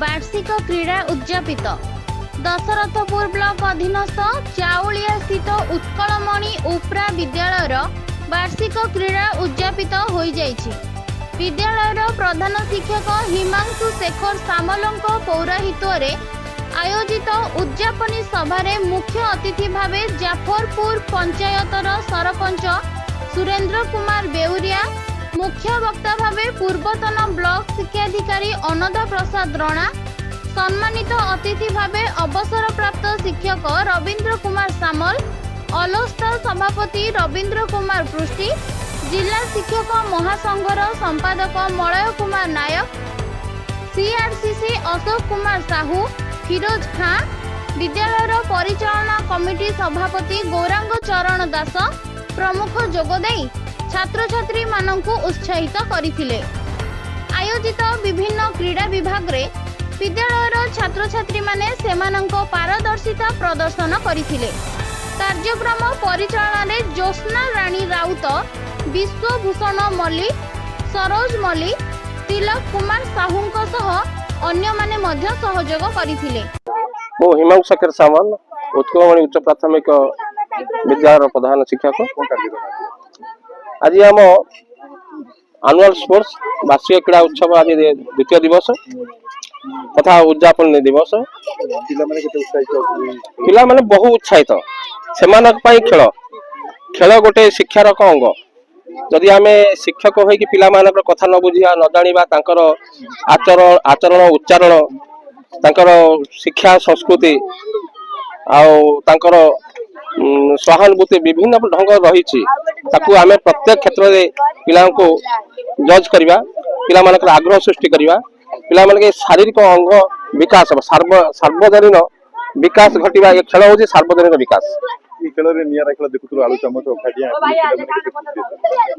वार्षिक क्रीड़ा उद्यापित दशरथपुर ब्लॉक अधीनस्थ चाउलिया स्थित उत्कलमणि उप्रा विद्यालयर वार्षिक क्रीड़ा उद्यापित हो जाइछि। विद्यालयर प्रधान शिक्षक हिमांशु शेखर सामलंक पौराहित्व आयोजित उद्यापनी सभारे मुख्य अतिथि भावे जाफरपुर पंचायतर सरपंच सुरेंद्र कुमार बेउरिया, मुख्य वक्ता भावे पूर्वतन ब्लॉक शिक्षाधिकारी अनदा प्रसाद राणा, सम्मानित अतिथि भावे अवसर प्राप्त शिक्षक रवींद्र कुमार सामल, अलस्था सभापति रवींद्र कुमार पृष्टि, जिला शिक्षक महासंघर संपादक मलय कुमार नायक, सीआरसीसी अशोक कुमार साहू, फिरोज खां, विद्यालयर परिचालना कमिटी सभापति गौरांग चरण दास प्रमुख जोगदेई छात्र छात्री मानंकु उत्साहित करथिले। आयोजित विभिन्न क्रीड़ा विभाग रे विद्यालयर छात्र छात्री माने सेमानंको पारदर्शिता प्रदर्शन करथिले। कार्यक्रम परिचालन में ज्योत्स्ना राणी राउत, विश्वभूषण मल्लिक, सरोज मल्लिक, तिलक कुमार साहूंको सह अन्य माने मध्य सहयोग करथिले। मो हिमांशु शेखर सामल उत्कलमणि उच्च प्राथमिक विद्यालय प्रधान शिक्षक। आज आम एनुअल स्पोर्ट्स वार्षिक क्रीड़ा उत्सव आज द्वितीय दिवस तथा उद्यापन दिवस। पिला माने बहु उत्साहित से खेल खेल गोटे शिक्षार एक अंग। जदि आमे शिक्षक हो पिला कथा न बुझिया न जानिबा तांकर आचरण उच्चारण तांकर शिक्षा संस्कृति आउ सहानुभूति विभिन्न ढंग रही आमे प्रत्येक क्षेत्र में पिला को जज करवा, पिला आग्रह सृष्टि करवा, पिला शारीरिक अंग विकास सार्वजनीन विकास घटिया। ये खेल हूँ सार्वजनीन विकास।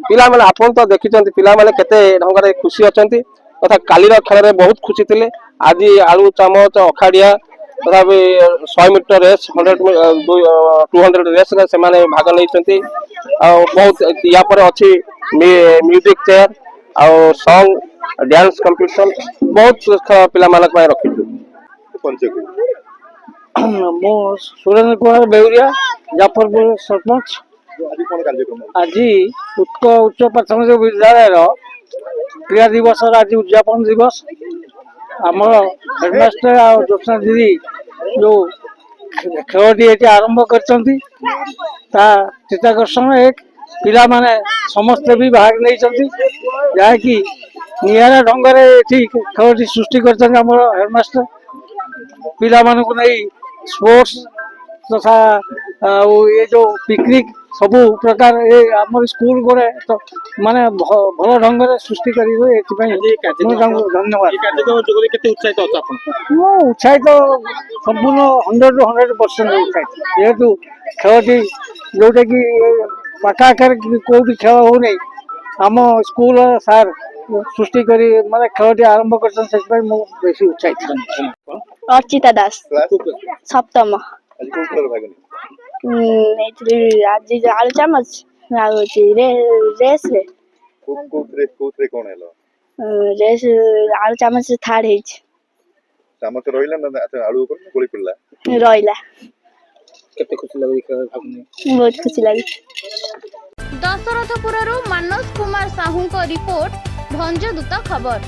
पिला आपन तो देखी पिला केते ढंग खुशी अच्छा तथा कालीर खेल में बहुत खुशी थे। आज आलू चामच अखाड़िया तथा 100 मीटर रेस 200 रेस से भाग नहीं। बहुत या पर अच्छी म्यूजिक चेयर और सॉन्ग डांस कंपटीशन बहुत पिला रखी। मो सुरेंद्र कुमार बेउरिया, जाफरपुर सरपंच। आज उत्कल उच्च प्राथमिक विद्यालय क्रीड़ा दिवस आज उद्यापन दिवस। आम हेडमास्टर और ज्योत्स्ना दीदी जो खेलटी ये आरंभ कर चित्ताकर्षण एक पिला माने समस्ते भी भाग नहीं जहाँकि निरा ढंग से खेलटी सृष्टि कर हेडमास्टर पिला मान को नहीं स्पोर्ट्स तथा ये जो पिकनिक सबू प्रकार ये आम स्कूल गोटे तो माने भल ढंग से सृष्टि कर धन्यवाद। उत्साहित संपूर्ण 100% उत्साहित जेहेतु खेलटी जोटा कि पाखाकर कौटी खेल हो नहीं आम स्कूल सार सृष्टि कर माने खेलटी आरंभ कर बेसी उत्साहित। अर्चिता दास सप्तम। आज आलू चामच रेस रे रेस आलू चामच थार्ड हेच चामच रहिला ना आलू ऊपर गोली पड़ला रहिला। केते खुशी लागई बहुत खुशी लगी। दशरथपुरରୁ ମାନସ କୁମାର ସାହୁଙ୍କ रिपोर्ट भंजदूत खबर।